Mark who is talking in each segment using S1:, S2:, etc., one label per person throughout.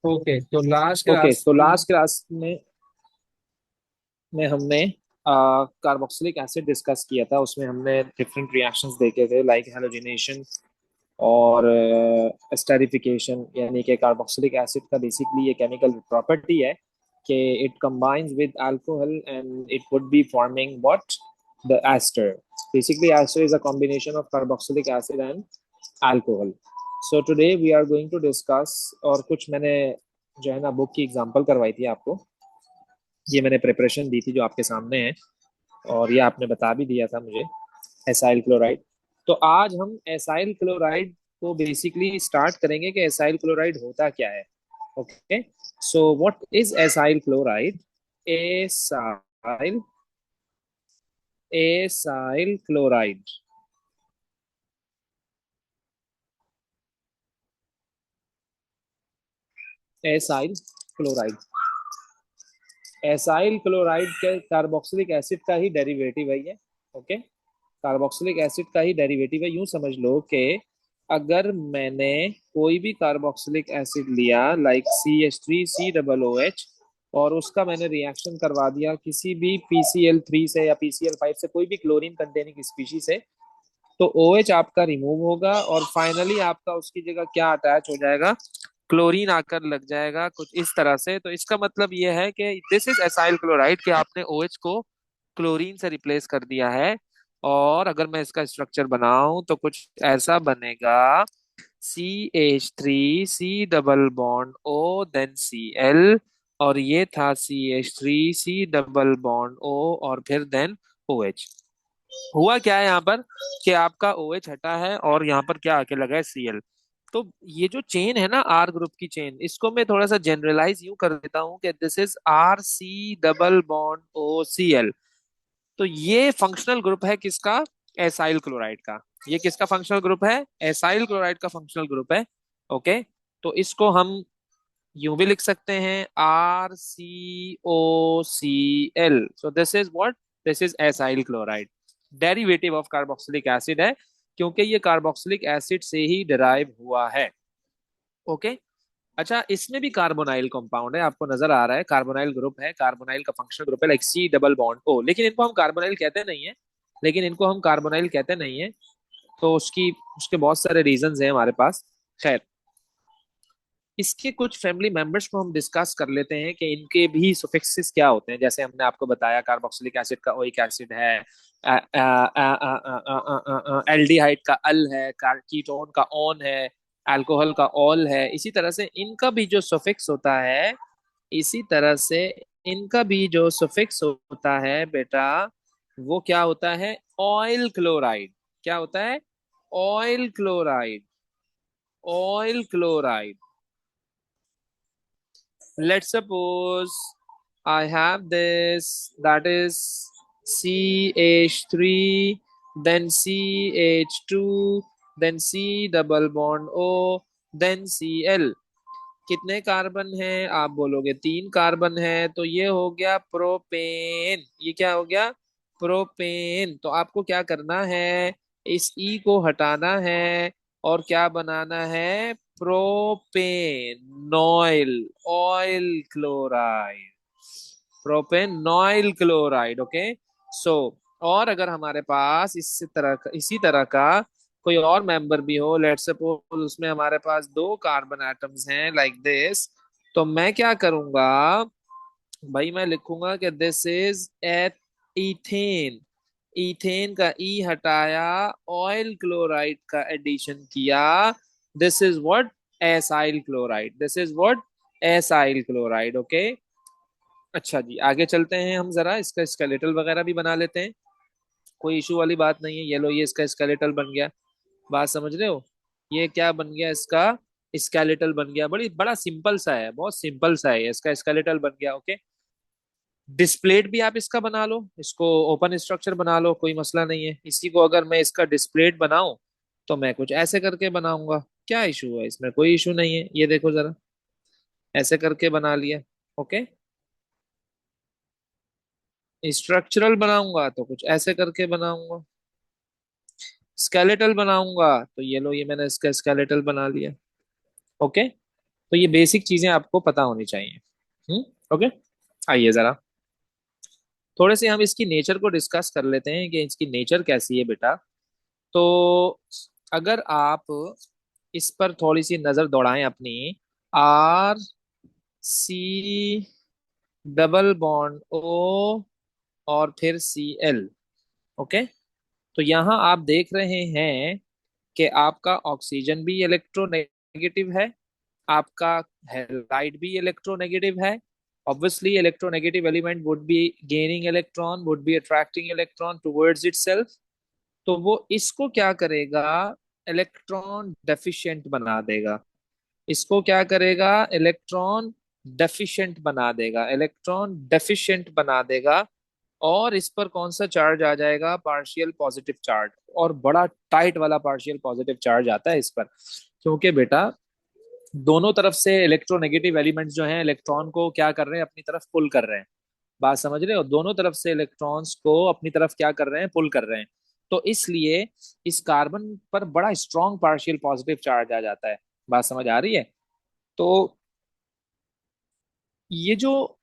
S1: Okay, तो last
S2: okay,
S1: class
S2: तो last class में हमने कार्बोक्सिलिक एसिड डिस्कस किया था। उसमें हमने डिफरेंट रिएक्शंस देखे थे, लाइक हेलोजिनेशन और एस्टरिफिकेशन। यानी कि कार्बोक्सिलिक एसिड का बेसिकली ये केमिकल प्रॉपर्टी है कि it combines with alcohol and it would be forming what, the ester. Basically ester is a combination of carboxylic acid and alcohol. So today we are going to discuss, और कुछ मैंने जो है ना book की example करवाई थी आपको। ये मैंने प्रिपरेशन दी थी जो आपके सामने है, और ये आपने बता भी दिया था मुझे, एसाइल क्लोराइड। तो आज हम एसाइल क्लोराइड को बेसिकली स्टार्ट करेंगे कि एसाइल क्लोराइड होता क्या है। Okay, so what is acyl chloride? Acyl acyl chloride acyl chloride acyl chloride के कार्बोक्सिलिक एसिड का ही डेरिवेटिव है ये। ओके, कार्बोक्सिलिक एसिड का ही डेरिवेटिव है। यूं समझ लो कि अगर मैंने कोई भी कार्बोक्सिलिक एसिड लिया, लाइक CH3COOH, और उसका मैंने रिएक्शन करवा दिया किसी भी PCl3 से या PCl5 से, कोई भी क्लोरीन कंटेनिंग स्पीशीज से, तो OH आपका रिमूव होगा और फाइनली आपका उसकी जगह क्या अटैच हो जाएगा? क्लोरीन आकर लग जाएगा, कुछ इस तरह से। तो इसका मतलब यह है कि दिस इज एसाइल क्लोराइड, कि आपने OH को क्लोरीन से रिप्लेस कर दिया है। और अगर मैं इसका स्ट्रक्चर बनाऊं तो कुछ ऐसा बनेगा: CH3C double bond O then Cl, और ये था CH3C डबल बॉन्ड O और फिर देन OH। हुआ क्या है यहाँ पर कि आपका OH हटा है और यहाँ पर क्या आके लगा है Cl। तो ये जो चेन है ना, R ग्रुप की चेन, इसको मैं थोड़ा सा जनरलाइज यूं कर देता हूँ कि this is RC double bond OCl। तो ये फंक्शनल ग्रुप है किसका? एसाइल क्लोराइड का। ये किसका फंक्शनल ग्रुप है? एसाइल क्लोराइड का फंक्शनल ग्रुप है। ओके, तो इसको हम यूं भी लिख सकते हैं, RCOCl। So this is what? This is acyl chloride. Derivative of carboxylic acid है, क्योंकि ये कार्बोक्सिलिक एसिड से ही डिराइव हुआ है। ओके, अच्छा, इसमें भी कार्बोनाइल कंपाउंड है, आपको नजर आ रहा है, कार्बोनाइल ग्रुप है, कार्बोनाइल का फंक्शनल ग्रुप है, like C double bond O। लेकिन इनको हम कार्बोनाइल कहते नहीं है, तो उसकी उसके बहुत सारे रीजंस हैं हमारे पास। खैर, इसके कुछ फैमिली मेंबर्स को हम डिस्कस कर लेते हैं कि इनके भी सुफिक्सेस क्या होते हैं। जैसे हमने आपको बताया, कार्बोक्सिलिक एसिड का ओइक एसिड है, एल्डिहाइड का अल है, कीटोन का ऑन है, अल्कोहल का ऑल है। इसी तरह से इनका भी जो सुफिक्स होता है, इसी तरह से इनका भी जो सुफिक्स होता है बेटा, वो क्या होता है? Oil chloride. क्या होता है? Oil chloride. Oil chloride. Let's suppose I have this, that is CH3, then CH2, then C double bond O, then Cl। कितने कार्बन हैं आप बोलोगे? 3 कार्बन है, तो ये हो गया प्रोपेन। ये क्या हो गया? प्रोपेन। तो आपको क्या करना है? इस ई को हटाना है और क्या बनाना है? प्रोपेनॉइल ऑयल क्लोराइड। प्रोपेनॉइल क्लोराइड। ओके, सो और अगर हमारे पास इसी तरह का कोई और मेंबर भी हो, लेट्स सपोज उसमें हमारे पास 2 कार्बन एटम्स हैं, लाइक दिस, तो मैं क्या करूंगा भाई? मैं लिखूंगा कि दिस इज एथ इथेन। इथेन का ई हटाया, ऑयल क्लोराइड का एडिशन किया, this is what? Acyl chloride. This is what? Acyl chloride. Okay, अच्छा जी, आगे चलते हैं, हम जरा इसका स्केलेटल वगैरह भी बना लेते हैं। कोई इशू वाली बात नहीं है। ये लो, ये इसका स्केलेटल बन गया। बात समझ रहे हो? ये क्या बन गया इसका? स्केलेटल बन गया। बड़ा सिंपल सा है, बहुत सिंपल सा है, इसका स्केलेटल बन गया। ओके, डिस्प्लेट भी आप इसका बना लो, इसको ओपन स्ट्रक्चर बना लो, कोई मसला नहीं है। इसी को अगर मैं इसका डिस्प्लेट बनाऊं तो मैं कुछ ऐसे करके बनाऊंगा। क्या इशू है इसमें? कोई इशू नहीं है। ये देखो जरा, ऐसे करके बना लिया। ओके, स्ट्रक्चरल बनाऊंगा तो कुछ ऐसे करके बनाऊंगा। स्केलेटल बनाऊंगा तो ये लो, ये मैंने इसका स्केलेटल बना लिया। ओके, तो ये बेसिक चीजें आपको पता होनी चाहिए। ओके। आइए जरा थोड़े से हम इसकी नेचर को डिस्कस कर लेते हैं कि इसकी नेचर कैसी है बेटा। तो अगर आप इस पर थोड़ी सी नजर दौड़ाएं अपनी, RC डबल बॉन्ड O और फिर Cl। ओके। तो यहाँ आप देख रहे हैं कि आपका ऑक्सीजन भी इलेक्ट्रोनेगेटिव है, आपका हेलाइड भी इलेक्ट्रोनेगेटिव है। Obviously electronegative element would be gaining electron, would be attracting electron towards itself. तो वो इसको क्या करेगा, इलेक्ट्रॉन डेफिशिएंट बना देगा। इसको क्या करेगा, इलेक्ट्रॉन डेफिशिएंट बना देगा, इलेक्ट्रॉन डेफिशिएंट बना देगा। और इस पर कौन सा चार्ज आ जाएगा, पार्शियल पॉजिटिव चार्ज, और बड़ा टाइट वाला पार्शियल पॉजिटिव चार्ज आता है इस पर। क्योंकि बेटा दोनों तरफ से इलेक्ट्रोनेगेटिव एलिमेंट्स जो हैं इलेक्ट्रॉन को क्या कर रहे हैं, अपनी तरफ पुल कर रहे हैं। बात समझ रहे हो, दोनों तरफ से इलेक्ट्रॉन्स को अपनी तरफ क्या कर रहे हैं, पुल कर रहे हैं। तो इसलिए इस कार्बन पर बड़ा स्ट्रॉन्ग पार्शियल पॉजिटिव चार्ज आ जाता है। बात समझ आ रही है। तो ये जो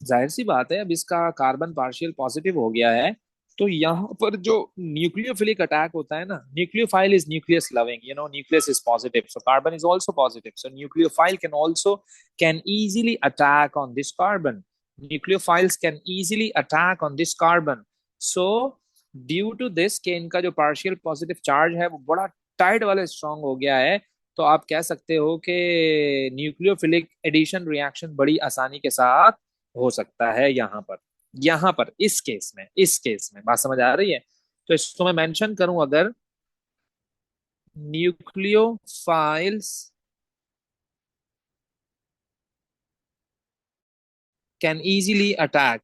S2: जाहिर सी बात है, अब इसका कार्बन पार्शियल पॉजिटिव हो गया है। तो यहाँ पर जो न्यूक्लियोफिलिक अटैक होता है ना, nucleophile is nucleus loving, nucleus is positive, so carbon is also positive, so nucleophile can easily attack on this carbon. Nucleophiles can easily attack on this carbon. So due to this कि इनका जो partial positive charge है वो बड़ा tight वाला strong हो गया है, तो आप कह सकते हो कि न्यूक्लियोफिलिक एडिशन रिएक्शन बड़ी आसानी के साथ हो सकता है यहाँ पर इस केस में बात समझ आ रही है। तो इसको मैं मेंशन करूं, अगर nucleophiles can easily attack,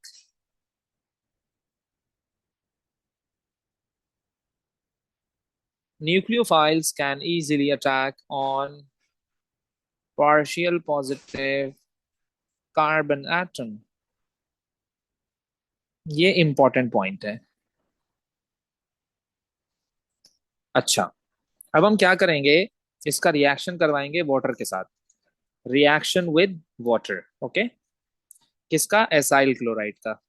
S2: nucleophiles can easily attack on partial positive carbon atom। ये इंपॉर्टेंट पॉइंट है। अच्छा, अब हम क्या करेंगे, इसका रिएक्शन करवाएंगे वाटर के साथ, रिएक्शन विद वाटर। ओके। किसका, एसाइल क्लोराइड का।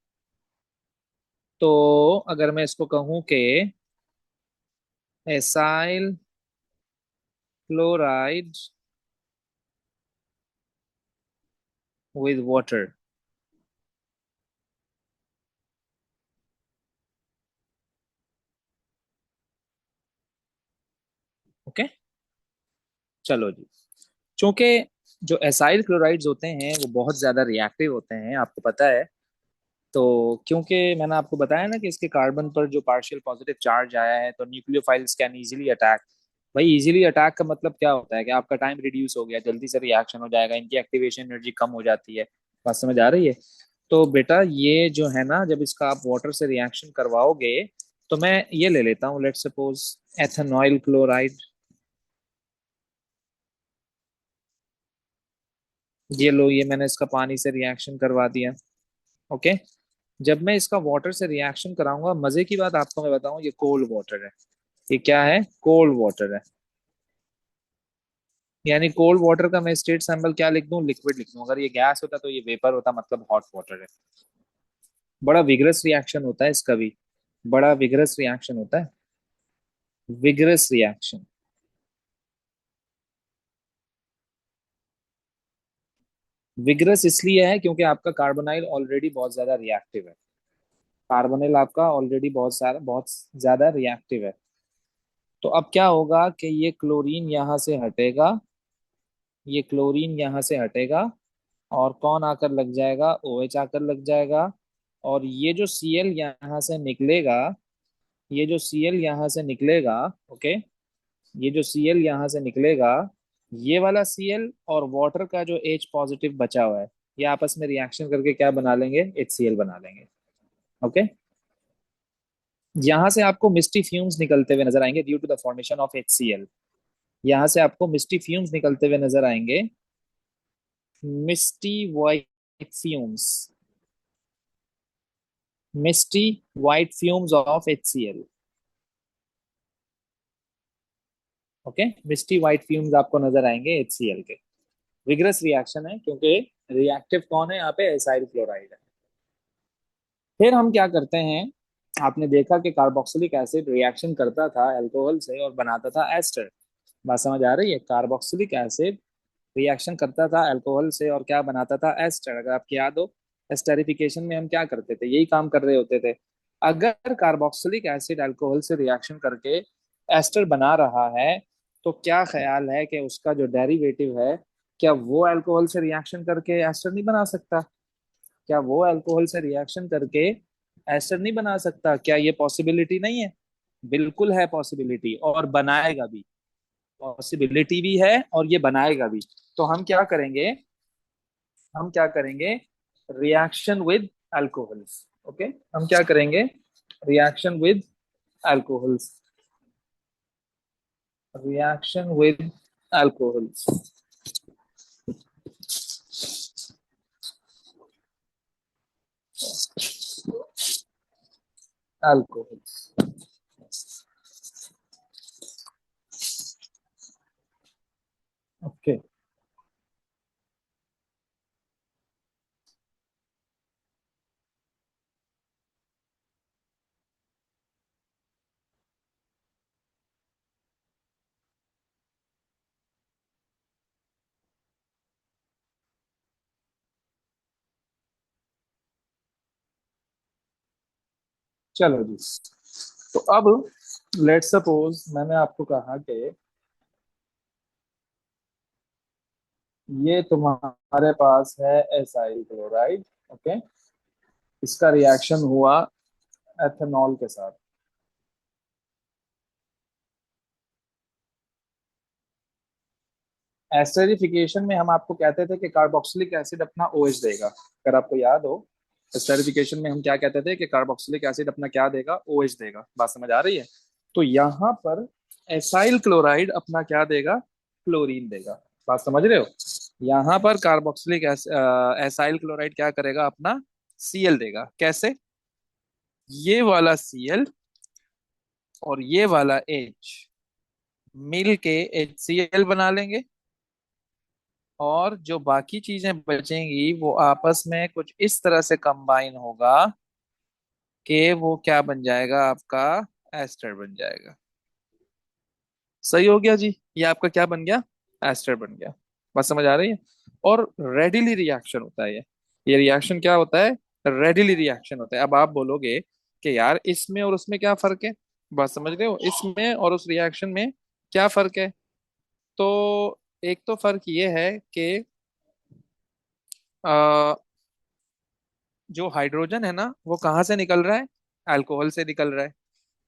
S2: तो अगर मैं इसको कहूं कि acyl chloride with water. Okay. चलो जी, चूंकि जो एसाइल क्लोराइड्स होते हैं वो बहुत ज्यादा रिएक्टिव होते हैं, आपको पता है। तो क्योंकि मैंने आपको बताया ना कि इसके कार्बन पर जो पार्शियल पॉजिटिव चार्ज आया है, तो न्यूक्लियोफाइल्स कैन इजीली अटैक। भाई इजीली अटैक का मतलब क्या होता है कि आपका टाइम रिड्यूस हो गया, जल्दी से रिएक्शन हो जाएगा, इनकी एक्टिवेशन एनर्जी कम हो जाती है। बात समझ आ रही है। तो बेटा ये जो है ना, जब इसका आप वाटर से रिएक्शन करवाओगे, तो मैं ये ले लेता हूँ, लेट्स सपोज एथेनॉइल क्लोराइड। ये लो, ये मैंने इसका पानी से रिएक्शन करवा दिया। ओके। जब मैं इसका वाटर से रिएक्शन कराऊंगा, मजे की बात आपको मैं बताऊं, ये कोल्ड वाटर है। ये क्या है, कोल्ड वाटर है। यानी कोल्ड वाटर का मैं स्टेट सैंपल क्या लिख दूं, लिक्विड लिख दूं। अगर ये गैस होता तो ये वेपर होता, मतलब हॉट वाटर है। बड़ा विगरस रिएक्शन होता है इसका भी, बड़ा विगरस रिएक्शन होता है, विगरस रिएक्शन। विगरस इसलिए है क्योंकि आपका कार्बोनाइल ऑलरेडी बहुत ज्यादा रिएक्टिव है। कार्बोनिल आपका ऑलरेडी बहुत ज्यादा रिएक्टिव है। तो अब क्या होगा कि ये क्लोरीन यहाँ से हटेगा, ये क्लोरीन यहाँ से हटेगा, और कौन आकर लग जाएगा, OH आकर लग जाएगा। और ये जो Cl यहाँ से निकलेगा, ये जो Cl यहाँ से निकलेगा, ओके, ये जो Cl यहाँ से निकलेगा, ये वाला Cl और वाटर का जो H पॉजिटिव बचा हुआ है, ये आपस में रिएक्शन करके क्या बना लेंगे, HCl बना लेंगे। ओके। यहाँ से आपको मिस्टी फ्यूम्स निकलते हुए नजर आएंगे due to the formation of HCl। यहाँ से आपको मिस्टी फ्यूम्स निकलते हुए नजर आएंगे, misty white fumes, misty white fumes of HCl। Okay, misty white fumes आपको नजर आएंगे HCl के। विग्रस रिएक्शन है क्योंकि रिएक्टिव कौन है यहाँ पे, एसाइल क्लोराइड है। फिर हम क्या करते हैं, आपने देखा कि कार्बोक्सिलिक एसिड रिएक्शन करता था अल्कोहल से और बनाता था एस्टर। बात समझ आ रही है? कार्बोक्सिलिक एसिड रिएक्शन करता था अल्कोहल से और क्या बनाता था, एस्टर। अगर आपको याद हो, एस्टरिफिकेशन में हम क्या करते थे, यही काम कर रहे होते थे। अगर कार्बोक्सिलिक एसिड अल्कोहल से रिएक्शन करके एस्टर बना रहा है, तो क्या ख्याल है कि उसका जो डेरिवेटिव है, क्या वो अल्कोहल से रिएक्शन करके एस्टर नहीं बना सकता? क्या वो अल्कोहल से रिएक्शन करके एस्टर नहीं बना सकता? क्या ये पॉसिबिलिटी नहीं है? बिल्कुल है पॉसिबिलिटी, और बनाएगा भी। पॉसिबिलिटी भी है और ये बनाएगा भी। तो हम क्या करेंगे, हम क्या करेंगे, रिएक्शन विद अल्कोहल्स। ओके, हम क्या करेंगे, reaction with alcohols, reaction with alcohols, alcohols. Okay, चलो जी। तो अब लेट सपोज मैंने आपको कहा कि ये तुम्हारे पास है एसाइल क्लोराइड। ओके, इसका रिएक्शन हुआ एथेनॉल के साथ। एस्टरिफिकेशन में हम आपको कहते थे कि कार्बोक्सिलिक एसिड अपना OH देगा, अगर आपको याद हो। एस्टरिफिकेशन में हम क्या कहते थे कि कार्बोक्सिलिक एसिड अपना क्या देगा, OH देगा। बात समझ आ रही है? तो यहाँ पर एसाइल क्लोराइड अपना क्या देगा, क्लोरीन देगा। बात समझ रहे हो? यहाँ पर कार्बोक्सिलिक एसाइल क्लोराइड क्या करेगा, अपना Cl देगा। कैसे? ये वाला Cl और ये वाला H मिल के HCl बना लेंगे, और जो बाकी चीजें बचेंगी वो आपस में कुछ इस तरह से कंबाइन होगा कि वो क्या बन जाएगा, आपका एस्टर बन जाएगा। सही हो गया जी, ये आपका क्या बन गया, एस्टर बन गया। बात समझ आ रही है? और रेडिली रिएक्शन होता है ये रिएक्शन क्या होता है, रेडिली रिएक्शन होता है। अब आप बोलोगे कि यार इसमें और उसमें क्या फर्क है, बात समझ रहे हो, इसमें और उस रिएक्शन में क्या फर्क है? तो एक तो फर्क ये है कि जो हाइड्रोजन है ना, वो कहाँ से निकल रहा है, अल्कोहल से निकल रहा है।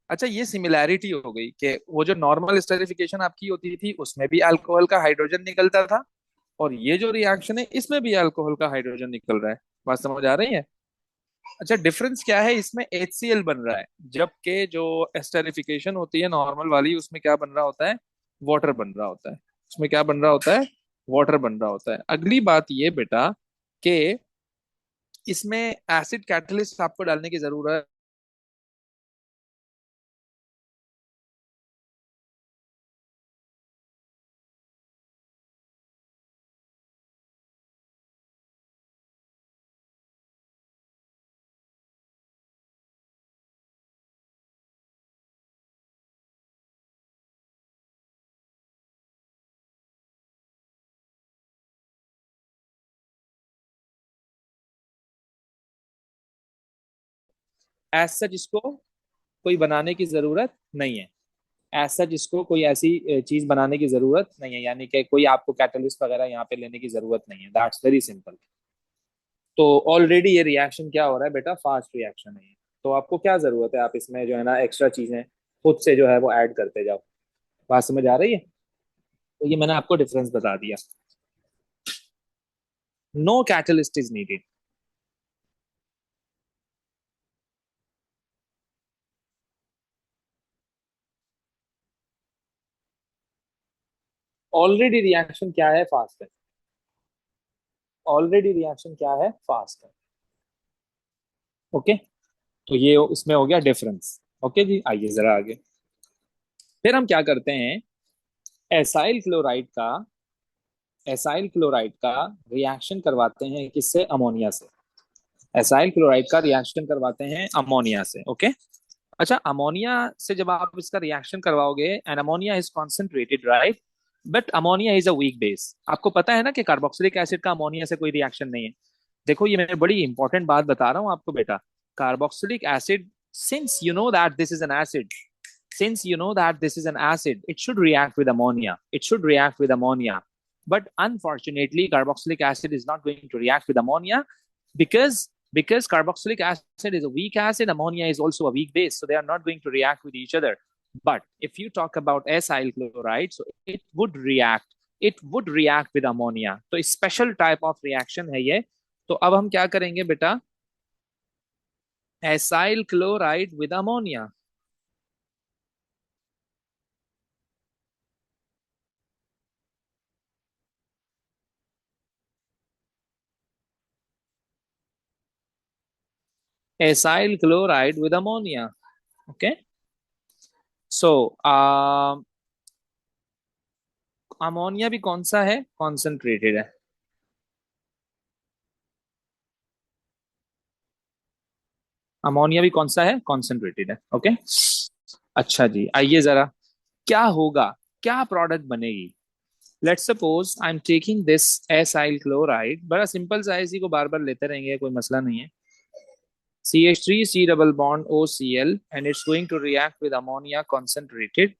S2: अच्छा, ये सिमिलैरिटी हो गई कि वो जो नॉर्मल स्टेरिफिकेशन आपकी होती थी उसमें भी अल्कोहल का हाइड्रोजन निकलता था, और ये जो रिएक्शन है इसमें भी अल्कोहल का हाइड्रोजन निकल रहा है। बात समझ आ रही है? अच्छा, डिफरेंस क्या है, इसमें HCl बन रहा है, जबकि जो एस्टेरिफिकेशन होती है नॉर्मल वाली, उसमें क्या बन रहा होता है, वाटर बन रहा होता है। उसमें क्या बन रहा होता है, वाटर बन रहा होता है। अगली बात ये बेटा कि इसमें एसिड कैटलिस्ट आपको डालने की जरूरत। एज सच इसको कोई बनाने की जरूरत नहीं है। एज सच इसको कोई ऐसी चीज बनाने की जरूरत नहीं है, यानी कि कोई आपको कैटलिस्ट वगैरह यहाँ पे लेने की जरूरत नहीं है। That's very simple. तो ऑलरेडी ये रिएक्शन क्या हो रहा है बेटा, फास्ट रिएक्शन है ये। तो आपको क्या जरूरत है, आप इसमें जो है ना एक्स्ट्रा चीजें खुद से जो है वो ऐड करते जाओ। बात समझ आ रही है? तो ये मैंने आपको डिफरेंस बता दिया। No catalyst is needed. Already reaction क्या है, फास्ट है। ऑलरेडी रिएक्शन क्या है, फास्ट है। ओके, तो ये इसमें हो गया डिफरेंस। ओके जी, आइए जरा आगे। फिर हम क्या करते हैं, एसाइल क्लोराइड का एसाइल क्लोराइड का रिएक्शन करवाते हैं किससे? अमोनिया से। एसाइल क्लोराइड का रिएक्शन करवाते हैं अमोनिया से। ओके। अच्छा, अमोनिया से जब आप इसका रिएक्शन करवाओगे, and ammonia is concentrated, right, but ammonia is a weak base. आपको पता है ना कि कार्बोक्सिलिक एसिड का अमोनिया से कोई रिएक्शन नहीं है। देखो, ये मैं बड़ी इंपॉर्टेंट बात बता रहा हूँ आपको बेटा। Carboxylic acid, since you know that this is an acid, since you know that this is an acid, it should react with ammonia. It should react with ammonia. But unfortunately, carboxylic acid is not going to react with ammonia because carboxylic acid is a weak acid, ammonia is also a weak base, so they are not going to react with each other. But if you talk about acyl chloride, so it would react with ammonia. तो special type of reaction है ये। तो अब हम क्या करेंगे बेटा? Acyl chloride with ammonia. Acyl chloride with ammonia. Okay. So ammonia भी कौन सा है? कॉन्सेंट्रेटेड है। अमोनिया भी कौन सा है? कॉन्सेंट्रेटेड है। ओके। अच्छा जी, आइए जरा, क्या होगा, क्या प्रोडक्ट बनेगी? Let's suppose I am taking this acyl chloride, बड़ा सिंपल सा है, इसी को बार बार लेते रहेंगे, कोई मसला नहीं है। CH3 C double bond OCl and it's going to react with ammonia concentrated।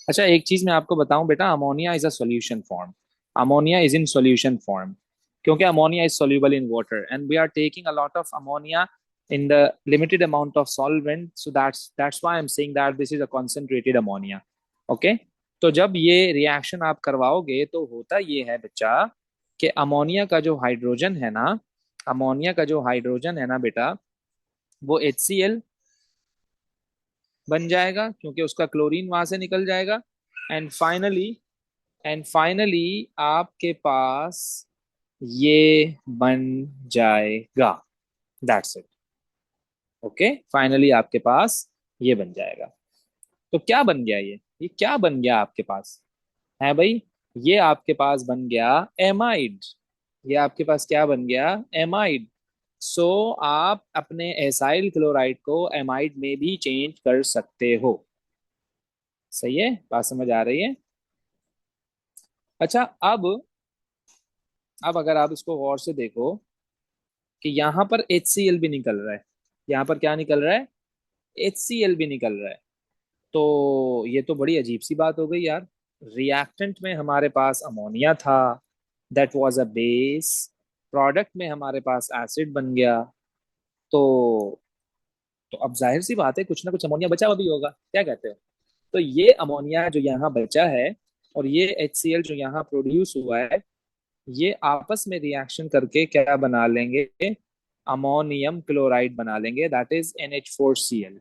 S2: अच्छा, एक चीज मैं आपको बताऊं बेटा, ammonia is a solution form. Ammonia is in solution form, क्योंकि ammonia is soluble in water and we are taking a lot of ammonia in the limited amount of solvent, so that's why I'm saying that this is a concentrated ammonia। Okay. तो जब ये reaction आप करवाओगे तो होता ये है बच्चा कि अमोनिया का जो हाइड्रोजन है ना, अमोनिया का जो हाइड्रोजन है ना बेटा, वो HCl बन जाएगा, क्योंकि उसका क्लोरीन वहां से निकल जाएगा। एंड फाइनली एंड फाइनली आपके पास ये बन जाएगा। That's it. ओके, फाइनली आपके पास ये बन जाएगा। तो क्या बन गया? ये क्या बन गया आपके पास? है भाई, ये आपके पास बन गया एमाइड। ये आपके पास क्या बन गया? एमाइड। सो आप अपने एसाइल क्लोराइड को एमाइड में भी चेंज कर सकते हो। सही है? बात समझ आ रही है? अच्छा, अब अगर आप इसको गौर से देखो कि यहाँ पर HCl भी निकल रहा है। यहाँ पर क्या निकल रहा है? HCl भी निकल रहा है। तो ये तो बड़ी अजीब सी बात हो गई यार। रिएक्टेंट में हमारे पास अमोनिया था, that was a base. Product में हमारे पास एसिड बन गया। तो तो अब जाहिर सी बात है, कुछ ना कुछ अमोनिया बचा हुआ भी होगा। क्या कहते हो? तो ये अमोनिया जो यहाँ बचा है और ये HCl जो यहाँ प्रोड्यूस हुआ है, ये आपस में रिएक्शन करके क्या बना लेंगे? अमोनियम क्लोराइड बना लेंगे, दैट इज NH4Cl।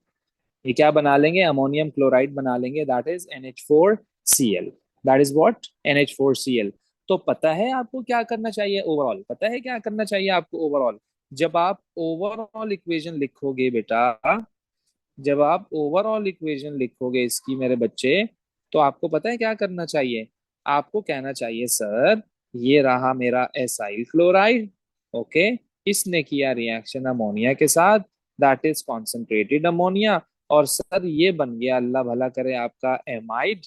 S2: ये क्या बना लेंगे? अमोनियम क्लोराइड बना लेंगे, that is NH4Cl। That is what? NH4Cl। तो पता है आपको क्या करना चाहिए ओवरऑल? पता है क्या करना चाहिए आपको ओवरऑल? जब आप ओवरऑल इक्वेशन लिखोगे बेटा, जब आप ओवरऑल इक्वेशन लिखोगे इसकी मेरे बच्चे, तो आपको पता है क्या करना चाहिए? आपको कहना चाहिए, सर ये रहा मेरा एसाइल क्लोराइड। ओके। इसने किया रिएक्शन अमोनिया के साथ, दैट इज कॉन्सेंट्रेटेड अमोनिया। और सर ये बन गया, अल्लाह भला करे, आपका एमाइड।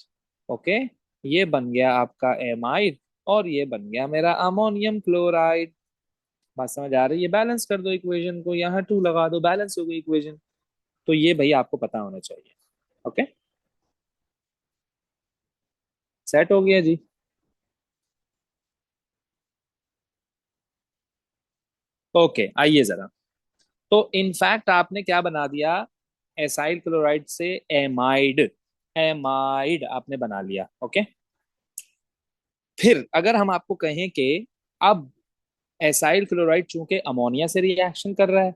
S2: ओके। ये बन गया आपका एमाइड, और ये बन गया मेरा अमोनियम क्लोराइड। बात समझ आ रही है? बैलेंस कर दो इक्वेशन को, यहाँ टू लगा दो, बैलेंस हो गई इक्वेशन। तो ये भाई आपको पता होना चाहिए। ओके। सेट हो गया जी। ओके, आइए जरा। तो इनफैक्ट आपने क्या बना दिया? एसाइल क्लोराइड से एमाइड, एमाइड आपने बना लिया। ओके। फिर अगर हम आपको कहें कि अब एसाइल क्लोराइड चूंकि अमोनिया से रिएक्शन कर रहा है,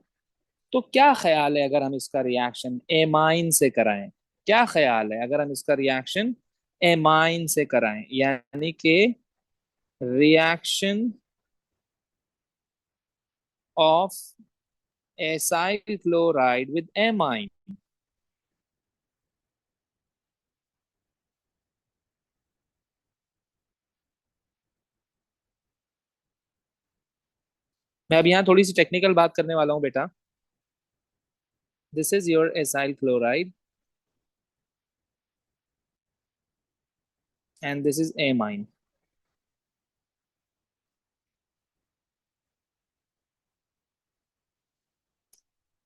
S2: तो क्या ख्याल है अगर हम इसका रिएक्शन एमाइन से कराएं? क्या ख्याल है अगर हम इसका रिएक्शन एमाइन से कराएं, यानी कि reaction of acyl chloride with amine? मैं अब यहाँ थोड़ी सी टेक्निकल बात करने वाला हूँ बेटा। This is your acyl chloride and this is amine.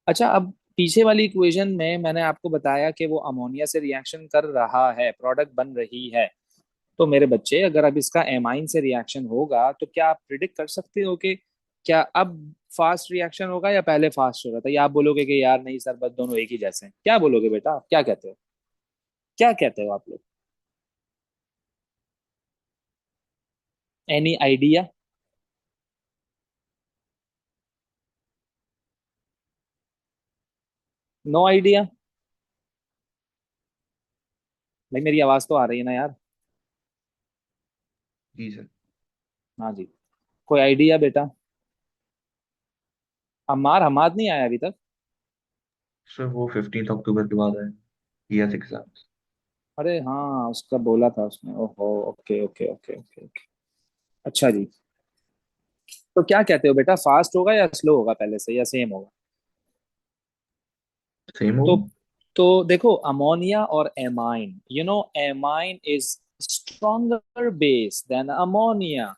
S2: अच्छा, अब पीछे वाली इक्वेशन में मैंने आपको बताया कि वो अमोनिया से रिएक्शन कर रहा है, प्रोडक्ट बन रही है। तो मेरे बच्चे, अगर अब इसका एमाइन से रिएक्शन होगा तो क्या आप प्रिडिक्ट कर सकते हो कि क्या अब फास्ट रिएक्शन होगा या पहले फास्ट हो रहा था? या आप बोलोगे कि यार नहीं सर, बस दोनों एक ही जैसे हैं? क्या बोलोगे बेटा, आप क्या कहते हो? क्या कहते हो आप लोग? Any idea? No idea? भाई मेरी आवाज तो आ रही है ना यार?
S1: जी सर।
S2: हाँ जी। कोई आइडिया बेटा? अम्मार हमाद नहीं आया अभी तक?
S1: सर वो 15 अक्टूबर के बाद है, PS एग्जाम।
S2: अरे हाँ, उसका बोला था उसने। ओहो, okay okay okay okay okay. अच्छा जी। तो क्या कहते हो बेटा, फास्ट होगा या स्लो होगा पहले से, या सेम होगा?
S1: सेम
S2: तो
S1: होगा।
S2: देखो, अमोनिया और amine, amine is stronger base than ammonia.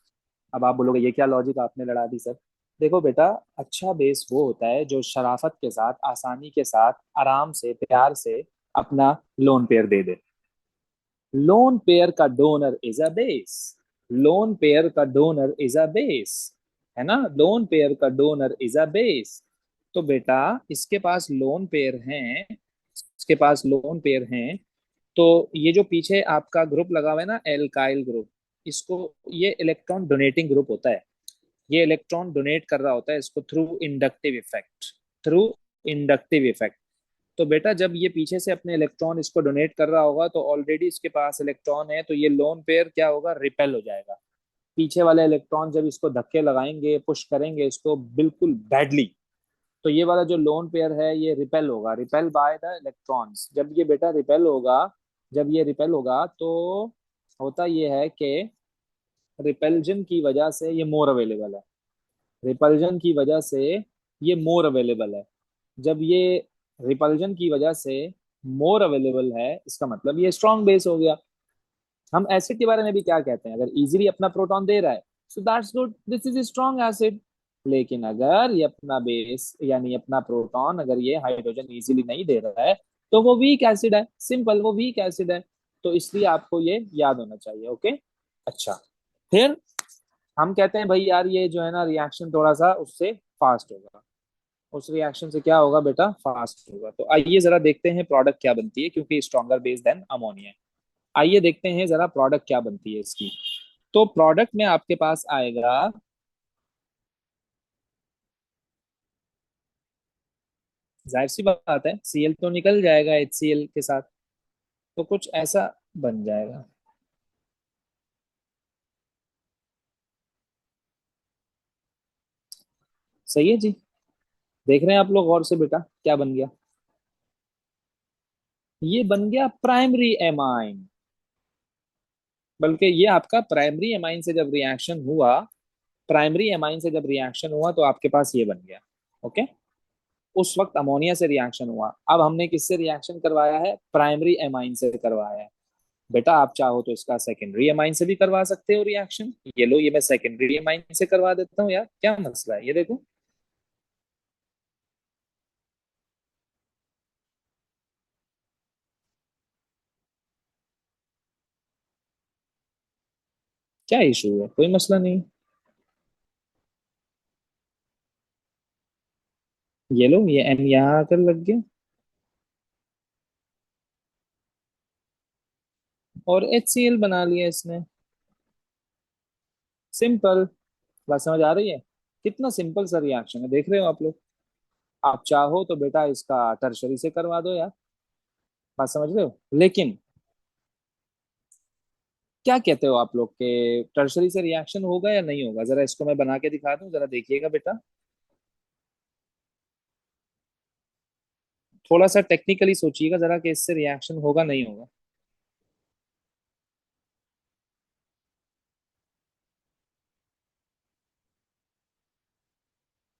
S2: अब आप बोलोगे ये क्या लॉजिक आपने लड़ा दी सर? देखो बेटा, अच्छा बेस वो होता है जो शराफत के साथ, आसानी के साथ, आराम से, प्यार से अपना लोन पेयर दे दे। लोन पेयर का donor is a base. Lone pair का डोनर इज अ बेस, है ना? लोन पेयर का डोनर इज अ बेस। तो बेटा, इसके पास लोन पेयर हैं, इसके पास लोन पेयर हैं। तो ये जो पीछे आपका ग्रुप लगा हुआ है ना, एल्काइल ग्रुप, इसको, ये इलेक्ट्रॉन डोनेटिंग ग्रुप होता है। ये इलेक्ट्रॉन डोनेट कर रहा होता है इसको through inductive effect. Through inductive effect. तो बेटा, जब ये पीछे से अपने इलेक्ट्रॉन इसको डोनेट कर रहा होगा तो ऑलरेडी इसके पास इलेक्ट्रॉन है, तो ये लोन पेयर क्या होगा, रिपेल हो जाएगा। पीछे वाले इलेक्ट्रॉन जब इसको धक्के लगाएंगे, पुश करेंगे इसको बिल्कुल बैडली, तो ये वाला जो लोन पेयर है ये रिपेल होगा, रिपेल बाय द इलेक्ट्रॉन्स। जब ये बेटा रिपेल होगा, जब ये रिपेल होगा तो होता ये है कि रिपल्जन की वजह से ये मोर अवेलेबल है। रिपल्जन की वजह से ये मोर अवेलेबल है। जब ये रिपल्जन की वजह से मोर अवेलेबल है, इसका मतलब ये स्ट्रॉन्ग बेस हो गया। हम एसिड के बारे में भी क्या कहते हैं, अगर इजीली अपना प्रोटॉन दे रहा है, so that's good, this is strong acid. लेकिन अगर ये अपना बेस यानी अपना प्रोटॉन, अगर ये हाइड्रोजन इजीली नहीं दे रहा है, तो वो वीक एसिड है, सिंपल, वो वीक एसिड है। तो इसलिए आपको ये याद होना चाहिए, ओके? अच्छा, फिर हम कहते हैं भाई यार, ये जो है ना रिएक्शन थोड़ा सा उससे फास्ट होगा। उस रिएक्शन से क्या होगा बेटा, फास्ट होगा। तो आइए जरा देखते हैं प्रोडक्ट क्या बनती है, क्योंकि स्ट्रॉन्गर बेस देन अमोनिया। आइए देखते हैं जरा प्रोडक्ट क्या बनती है इसकी। तो प्रोडक्ट में आपके पास आएगा, जाहिर सी बात है, Cl तो निकल जाएगा HCl के साथ, तो कुछ ऐसा बन जाएगा। सही है जी। देख रहे हैं आप लोग गौर से बेटा, क्या बन गया? ये बन गया प्राइमरी एमाइन। बल्कि ये आपका प्राइमरी एमाइन से जब रिएक्शन हुआ, प्राइमरी एमाइन से जब रिएक्शन हुआ तो आपके पास ये बन गया। ओके? उस वक्त अमोनिया से रिएक्शन हुआ, अब हमने किससे रिएक्शन करवाया है, प्राइमरी एमाइन से करवाया है। बेटा आप चाहो तो इसका सेकेंडरी एमाइन से भी करवा सकते हो रिएक्शन। ये लो, ये मैं सेकेंडरी एमाइन से करवा देता हूँ यार, क्या मसला है, ये देखो। क्या इशू है, कोई मसला नहीं। ये लो, ये एन यहाँ आकर लग गया और HCl बना लिया इसने। सिंपल। बात समझ आ रही है? कितना सिंपल सा रिएक्शन है, देख रहे हो आप लोग? आप चाहो तो बेटा इसका टर्शरी से करवा दो यार। बात समझ रहे हो? लेकिन क्या कहते हो आप लोग के टर्शरी से रिएक्शन होगा या नहीं होगा? जरा इसको मैं बना के दिखा दूं, जरा देखिएगा बेटा। थोड़ा सा टेक्निकली सोचिएगा जरा कि इससे रिएक्शन होगा नहीं होगा।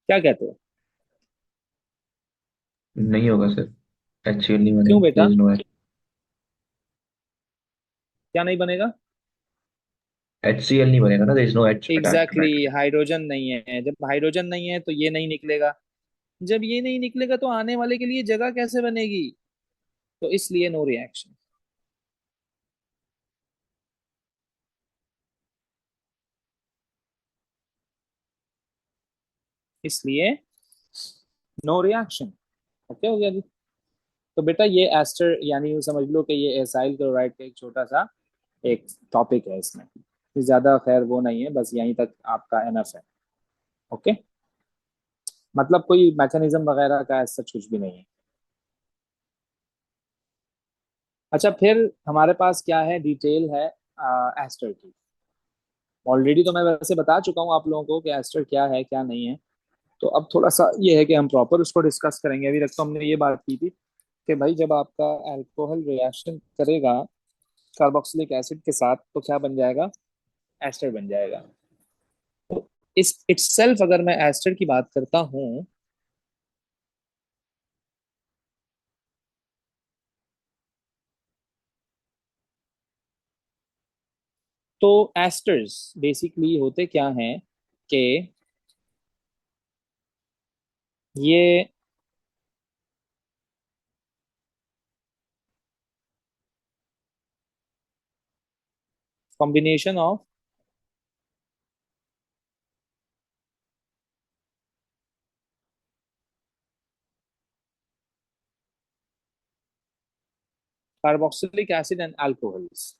S2: क्या कहते हो?
S1: नहीं होगा सर, HCl नहीं
S2: क्यों
S1: बनेगा,
S2: बेटा?
S1: देयर इज नो
S2: क्या नहीं बनेगा?
S1: HCl नहीं बनेगा ना, there is no H attached
S2: exactly
S1: back.
S2: exactly, hydrogen नहीं है। जब हाइड्रोजन नहीं है तो ये नहीं निकलेगा। जब ये नहीं निकलेगा तो आने वाले के लिए जगह कैसे बनेगी? तो इसलिए नो रिएक्शन। इसलिए नो रिएक्शन। ओके हो गया जी। तो बेटा ये एस्टर यानी यूं समझ लो कि ये एसाइल क्लोराइड का एक छोटा सा एक टॉपिक है इसमें। ज्यादा खैर वो नहीं है, बस यहीं तक आपका एनफ है। ओके। मतलब कोई मैकेनिज्म वगैरह का ऐसा कुछ भी नहीं है। अच्छा, फिर हमारे पास क्या है, डिटेल है एस्टर की। ऑलरेडी तो मैं वैसे बता चुका हूँ आप लोगों को कि एस्टर क्या है क्या नहीं है। तो अब थोड़ा सा ये है कि हम प्रॉपर उसको डिस्कस करेंगे। अभी तक तो हमने ये बात की थी कि भाई जब आपका अल्कोहल रिएक्शन करेगा कार्बोक्सिलिक एसिड के साथ तो क्या बन जाएगा? एस्टर बन जाएगा। तो इस इटसेल्फ अगर मैं एस्टर की बात करता हूँ तो एस्टर्स बेसिकली होते क्या हैं कि ये combination of carboxylic acid and alcohols.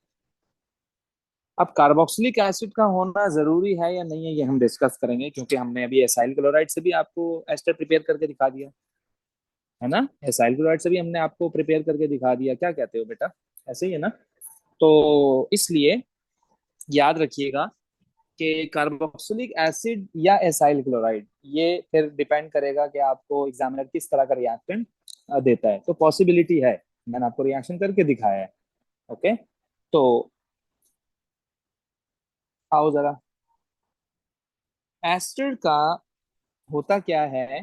S2: अब कार्बोक्सिलिक एसिड का होना जरूरी है या नहीं है ये हम डिस्कस करेंगे, क्योंकि हमने अभी एसाइल क्लोराइड से भी आपको एस्टर प्रिपेयर करके दिखा दिया है ना। एसाइल क्लोराइड से भी हमने आपको प्रिपेयर करके दिखा दिया। क्या कहते हो बेटा? ऐसे ही है ना। तो इसलिए याद रखिएगा कि कार्बोक्सिलिक एसिड या एसाइल क्लोराइड ये फिर डिपेंड करेगा कि आपको एग्जामिनर किस तरह का रिएक्टेंट देता है। तो पॉसिबिलिटी है, मैंने आपको रिएक्शन करके दिखाया है। ओके। तो आओ जरा, एस्टर का होता क्या है,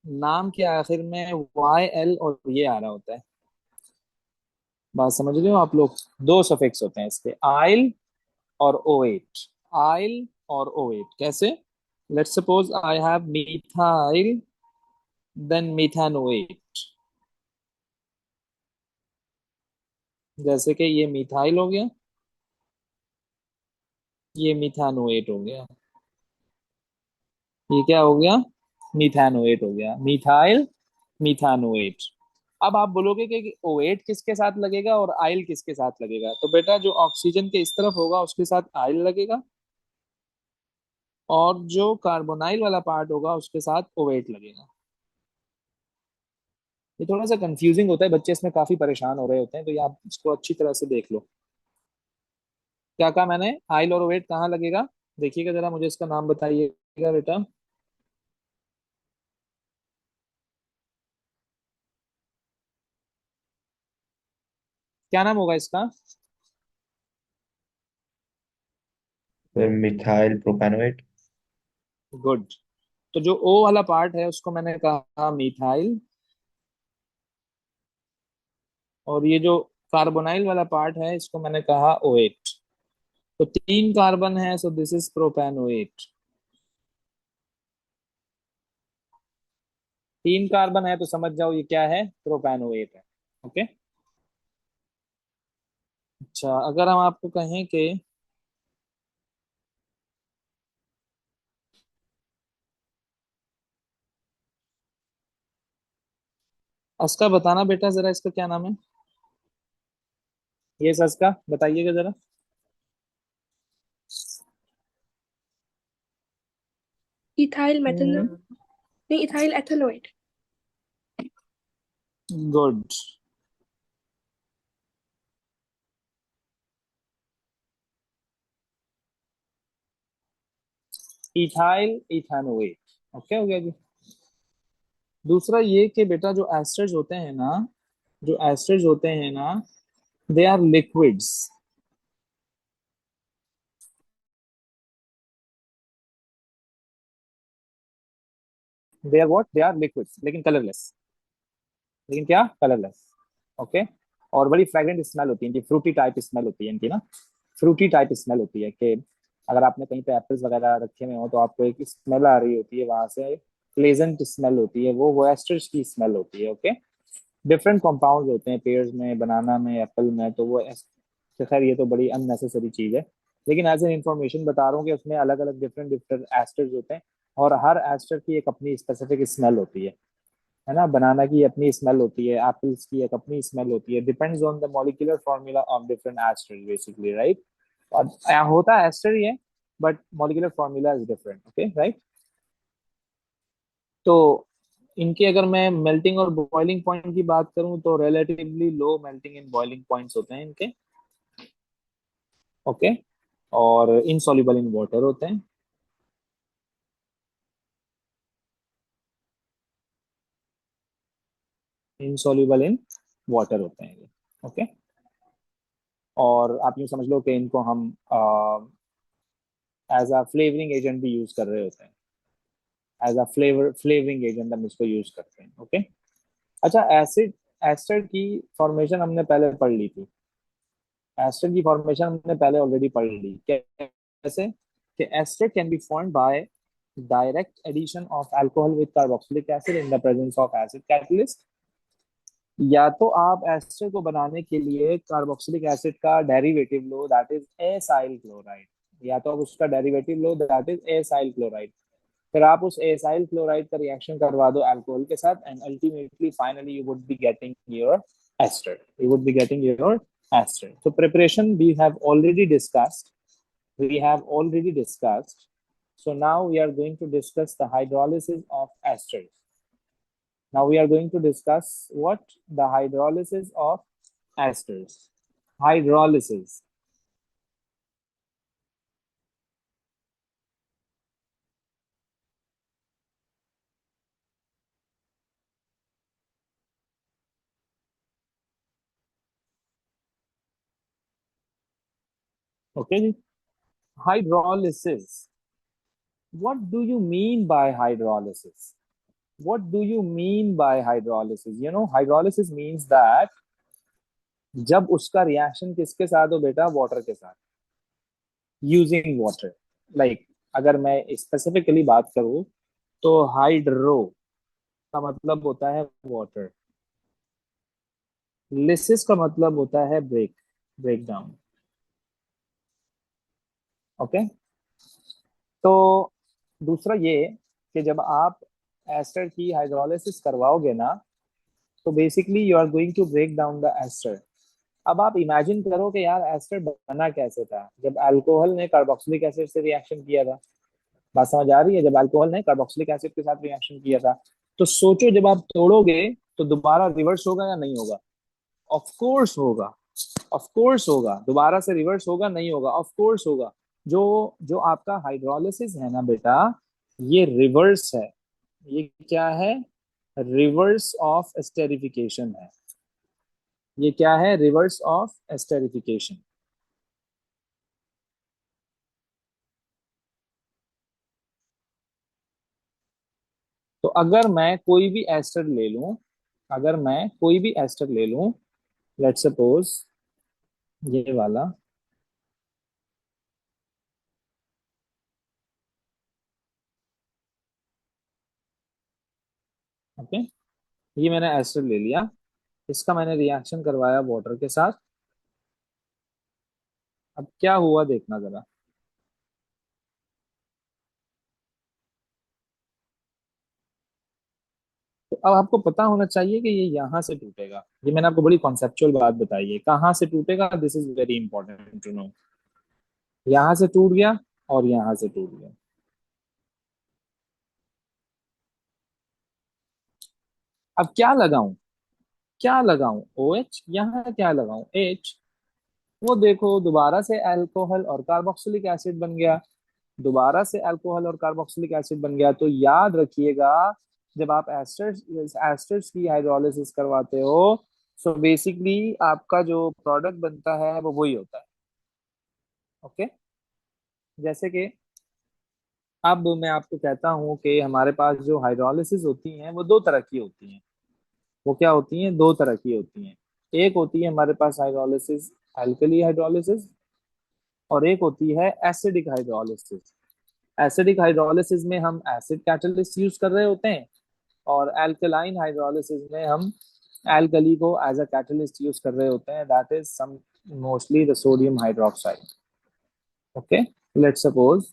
S2: नाम के आखिर में YL और ये आ रहा होता है। बात समझ रहे हो आप लोग? दो सफिक्स होते हैं इसके, आइल और OH। आइल और OH कैसे? Let's suppose I have methyl then methanoate. जैसे कि ये मिथाइल हो गया, ये मिथानोएट हो गया, ये क्या हो गया? मिथानोएट हो गया। मिथाइल मिथानोएट। अब आप बोलोगे कि OH किसके साथ लगेगा और आइल किसके साथ लगेगा? तो बेटा जो ऑक्सीजन के इस तरफ होगा उसके साथ आइल लगेगा, और जो कार्बोनाइल वाला पार्ट होगा उसके साथ OH लगेगा। ये थोड़ा सा कंफ्यूजिंग होता है, बच्चे इसमें काफी परेशान हो रहे होते हैं, तो ये आप इसको अच्छी तरह से देख लो। क्या कहा मैंने? आइल और OH कहाँ लगेगा? देखिएगा जरा, मुझे इसका नाम बताइएगा बेटा। क्या नाम होगा इसका?
S1: फिर मिथाइल प्रोपेनोएट।
S2: गुड। तो जो O वाला पार्ट है उसको मैंने कहा मिथाइल, और ये जो कार्बोनाइल वाला पार्ट है इसको मैंने कहा OH। तो तीन कार्बन है, सो दिस इज प्रोपेनोएट। तीन कार्बन है तो समझ जाओ ये क्या है, प्रोपेनोएट है। ओके। अच्छा, अगर हम आपको कहें कि इसका बताना बेटा जरा, इसका क्या नाम है? ये सच का बताइएगा जरा।
S3: Ethyl methanol. नहीं, ethyl ethanoate.
S2: Good. Ethyl ethanoate. Okay हो गया जी। दूसरा ये कि बेटा जो एस्टर्स होते हैं ना, जो एस्टर्स होते हैं ना, they are liquids.
S4: They are what, they are liquids, लेकिन कलरलेस। लेकिन क्या, कलरलेस। ओके। और बड़ी फ्रेग्रेंट स्मेल होती है इनकी, फ्रूटी टाइप स्मेल होती है इनकी ना, फ्रूटी टाइप स्मेल होती है कि अगर आपने कहीं पे एप्पल्स वगैरह रखे हुए हो तो आपको एक स्मेल आ रही होती है वहां से, प्लेजेंट स्मेल होती है, वो एस्टर्स की स्मेल होती है। ओके। डिफरेंट कंपाउंड्स होते हैं पेयर्स में, बनाना में, एप्पल में, तो वो तो खैर ये तो बड़ी अननेसेसरी चीज है, लेकिन एज एन इंफॉर्मेशन बता रहा हूँ कि उसमें अलग अलग डिफरेंट डिफरेंट एस्टर्स होते हैं, और हर एस्टर की एक अपनी स्पेसिफिक स्मेल होती है ना। बनाना की अपनी स्मेल होती है, एप्पल्स की एक अपनी स्मेल होती है, depends on the molecular formula of different asters basically, right. और होता एस्टर ही है, but molecular formula is different. Okay, right. तो इनके अगर मैं मेल्टिंग और बॉइलिंग पॉइंट की बात करूं तो relatively low melting and boiling points होते हैं इनके। ओके। और इनसॉल्युबल इन वाटर होते हैं। इनसॉल्युबल इन वाटर होते हैं ये। ओके। और आप यूं समझ लो कि इनको हम एज अ फ्लेवरिंग एजेंट भी यूज कर रहे होते हैं, एज अ फ्लेवरिंग एजेंट हम इसको यूज करते हैं। ओके। अच्छा, एसिड एस्टर की फॉर्मेशन हमने पहले पढ़ ली थी, एस्टर की फॉर्मेशन हमने पहले ऑलरेडी पढ़ ली। कैसे कि ester can be formed by direct addition of alcohol with carboxylic acid in the presence of acid catalyst, या तो आप एस्टर को बनाने के लिए कार्बोक्सिलिक एसिड का डेरिवेटिव लो, दैट इज एसाइल क्लोराइड, या तो आप उसका डेरिवेटिव लो, दैट इज एसाइल क्लोराइड। फिर आप उस एसाइल क्लोराइड का रिएक्शन करवा दो अल्कोहल के साथ, and ultimately finally you would be getting your ester, you would be getting your ester. So preparation we have already discussed. So now we are going to discuss the hydrolysis of esters. Now we are going to discuss what the hydrolysis of esters. Hydrolysis. Okay. Hydrolysis. What do you mean by hydrolysis? What do you mean by hydrolysis? You know, hydrolysis means that जब उसका reaction किसके साथ हो बेटा, water के साथ, using water. Like अगर मैं स्पेसिफिकली बात करूं तो हाइड्रो का मतलब होता है वाटर, लिसिस का मतलब होता है ब्रेक डाउन। ओके। तो दूसरा ये कि जब आप एस्टर की हाइड्रोलिसिस करवाओगे ना, तो basically you are going to break down the ester. अब आप इमेजिन करो कि यार एस्टर बना कैसे था, जब अल्कोहल ने कार्बोक्सिलिक एसिड से रिएक्शन किया था। बात समझ आ रही है, जब अल्कोहल ने कार्बोक्सिलिक एसिड के साथ रिएक्शन किया था, तो सोचो जब आप तोड़ोगे तो दोबारा रिवर्स होगा या नहीं होगा? ऑफ कोर्स होगा, ऑफ कोर्स होगा, दोबारा से रिवर्स होगा नहीं होगा? ऑफ कोर्स होगा। जो जो आपका हाइड्रोलिसिस है ना बेटा, ये रिवर्स है। ये क्या है? रिवर्स ऑफ एस्टेरिफिकेशन है। ये क्या है? Reverse of esterification. तो अगर मैं कोई भी एस्टर ले लूं, अगर मैं कोई भी एस्टर ले लूं, लेट सपोज ये वाला। ओके। ये मैंने एस्टर ले लिया, इसका मैंने रिएक्शन करवाया वाटर के साथ। अब क्या हुआ देखना जरा। तो अब आपको पता होना चाहिए कि ये यहाँ से टूटेगा। ये मैंने आपको बड़ी कॉन्सेप्चुअल बात बताई है, कहाँ से टूटेगा, this is very important to know. यहाँ से टूट गया और यहाँ से टूट गया। अब क्या लगाऊं, क्या लगाऊं? ओ एच, यहाँ क्या लगाऊं? एच। वो देखो दोबारा से अल्कोहल और कार्बोक्सिलिक एसिड बन गया, दोबारा से अल्कोहल और कार्बोक्सिलिक एसिड बन गया। तो याद रखिएगा, जब आप एस्टर्स एस्टर्स की हाइड्रोलिसिस करवाते हो, सो बेसिकली आपका जो प्रोडक्ट बनता है वो वही होता है। ओके। जैसे कि अब मैं आपको कहता हूँ कि हमारे पास जो हाइड्रोलिसिस होती हैं वो दो तरह की होती हैं। वो क्या होती हैं? दो तरह की होती हैं। एक होती है हमारे पास हाइड्रोलिसिस एल्कली हाइड्रोलिसिस, और एक होती है एसिडिक हाइड्रोलिसिस। एसिडिक हाइड्रोलिसिस में हम एसिड कैटलिस्ट यूज कर रहे होते हैं, और एल्कलाइन हाइड्रोलिसिस में हम एल्कली को एज अ कैटलिस्ट यूज कर रहे होते हैं, that is some mostly the sodium hydroxide. Okay, let's suppose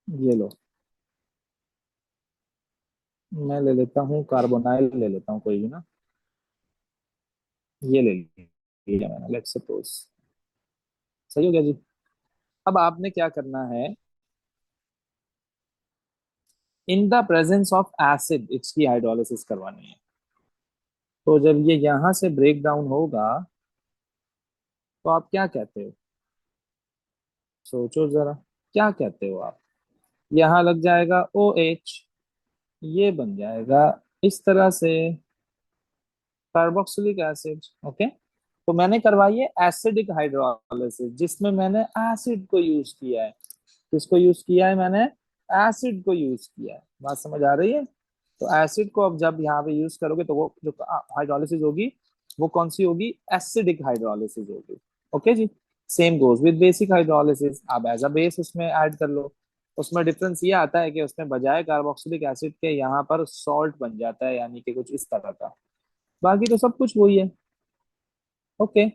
S4: ये लो, मैं ले लेता हूँ कार्बोनाइल, ले लेता हूँ कोई भी ना, ये ले लिया मैंने, लेट्स सपोज। सही हो गया जी। अब आपने क्या करना है, इन द प्रेजेंस ऑफ एसिड इसकी हाइड्रोलिसिस करवानी है। तो जब ये यहां से ब्रेक डाउन होगा तो आप क्या कहते हो? सोचो जरा, क्या कहते हो आप? यहाँ लग जाएगा ओ एच, ये बन जाएगा इस तरह से कार्बोक्सिलिक एसिड। ओके, तो मैंने करवाई है एसिडिक हाइड्रोलिसिस, जिसमें मैंने एसिड को यूज किया है। किसको यूज किया है मैंने? एसिड को यूज किया है। बात समझ आ रही है? तो एसिड को अब जब यहाँ पे यूज करोगे तो वो जो हाइड्रोलिसिस होगी वो कौन सी होगी? एसिडिक हाइड्रोलिसिस होगी। ओके जी। Same goes with basic hydrolysis, आप एज अ बेस उसमें ऐड कर लो। उसमें डिफरेंस ये आता है कि उसमें बजाय कार्बोक्सिलिक एसिड के यहाँ पर सॉल्ट बन जाता है, यानी कि कुछ इस तरह का। बाकी तो सब कुछ वही है। ओके।